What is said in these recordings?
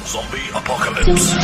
Zombie Apocalypse.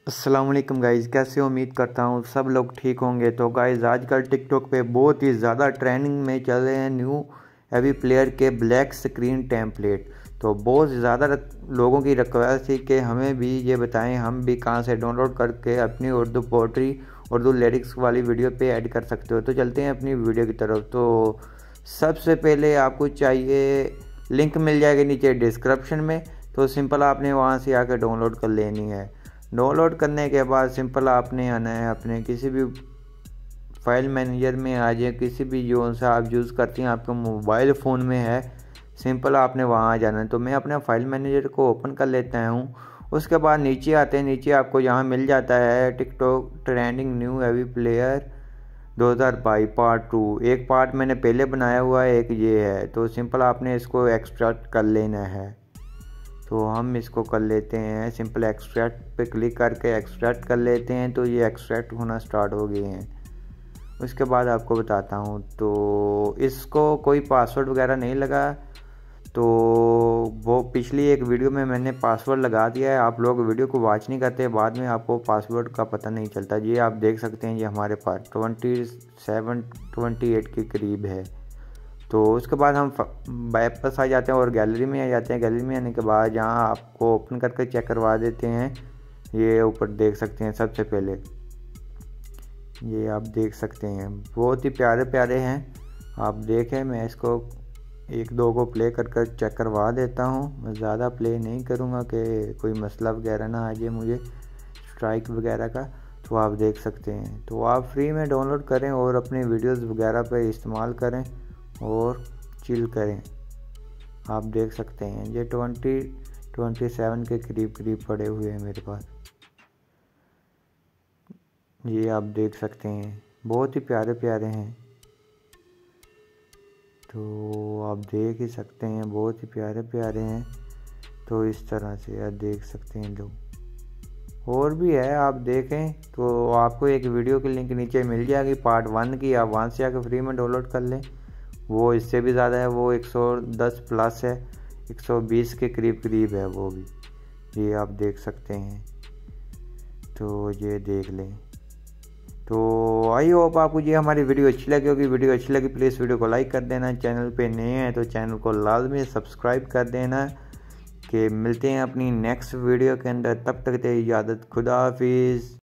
अस्सलामुअलैकुम guys, कैसे उम्मीद करता हूँ सब लोग ठीक होंगे। तो गाइज़ आजकल टिकटॉक पे बहुत ही ज़्यादा ट्रेंडिंग में चल रहे हैं न्यू एवी प्लेयर के ब्लैक स्क्रीन टेम्पलेट। तो बहुत ज़्यादा लोगों की रिक्वेस्ट थी कि हमें भी ये बताएं हम भी कहाँ से डाउनलोड करके अपनी उर्दू पोट्री उर्दू लिरिक्स वाली वीडियो पे ऐड कर सकते हो। तो चलते हैं अपनी वीडियो की तरफ। तो सबसे पहले आपको चाहिए, लिंक मिल जाएगी नीचे डिस्क्रिप्शन में। तो सिंपल आपने वहाँ से आकर डाउनलोड कर लेनी है। डाउनलोड करने के बाद सिंपल आपने आना है अपने किसी भी फाइल मैनेजर में आ जाए, किसी भी जो सा आप यूज़ करती हैं आपके मोबाइल फ़ोन में है, सिंपल आपने वहाँ आ जाना है। तो मैं अपने फाइल मैनेजर को ओपन कर लेता हूँ। उसके बाद नीचे आते हैं, नीचे आपको यहाँ मिल जाता है टिकटॉक ट्रेंडिंग न्यू एवी प्लेयर 2022 पार्ट 2। एक पार्ट मैंने पहले बनाया हुआ है, एक ये है। तो सिंपल आपने इसको एक्सट्रैक्ट कर लेना है। तो हम इसको कर लेते हैं, सिंपल एक्सट्रैक्ट पे क्लिक करके एक्सट्रैक्ट कर लेते हैं। तो ये एक्सट्रैक्ट होना स्टार्ट हो गए हैं। उसके बाद आपको बताता हूँ, तो इसको कोई पासवर्ड वगैरह नहीं लगा। तो वो पिछली एक वीडियो में मैंने पासवर्ड लगा दिया है। आप लोग वीडियो को वॉच नहीं करते, बाद में आपको पासवर्ड का पता नहीं चलता। ये आप देख सकते हैं, ये हमारे पास 27-28 के करीब है। तो उसके बाद हम वापस आ जाते हैं और गैलरी में आ जाते हैं। गैलरी में आने के बाद यहाँ आपको ओपन करके चेक करवा देते हैं। ये ऊपर देख सकते हैं, सबसे पहले ये आप देख सकते हैं, बहुत ही प्यारे प्यारे हैं। आप देखें, मैं इसको एक दो को प्ले कर कर चेक करवा देता हूँ। मैं ज़्यादा प्ले नहीं करूँगा कि कोई मसला वगैरह ना आ जाए मुझे स्ट्राइक वगैरह का। तो आप देख सकते हैं, तो आप फ्री में डाउनलोड करें और अपनी वीडियोज़ वगैरह पर इस्तेमाल करें और चिल करें। आप देख सकते हैं ये 27 के करीब पड़े हुए हैं मेरे पास। ये आप देख सकते हैं, बहुत ही प्यारे प्यारे हैं। तो आप देख ही सकते हैं, बहुत ही प्यारे प्यारे हैं। तो इस तरह से आप देख सकते हैं लोग। और भी है, आप देखें तो आपको एक वीडियो की लिंक नीचे मिल जाएगी पार्ट 1 की। आप वहाँ से आकर फ्री में डाउनलोड कर लें। वो इससे भी ज़्यादा है, वो 110 प्लस है, 120 के करीब है वो भी। ये आप देख सकते हैं, तो ये देख लें। तो आई होप आपको ये हमारी वीडियो अच्छी लगी होगी। वीडियो अच्छी लगी प्लीज़ वीडियो को लाइक कर देना। चैनल पे नए हैं तो चैनल को लाजमी सब्सक्राइब कर देना। कि मिलते हैं अपनी नेक्स्ट वीडियो के अंदर, तब तक दे इजाज़त, खुदा हाफिज़।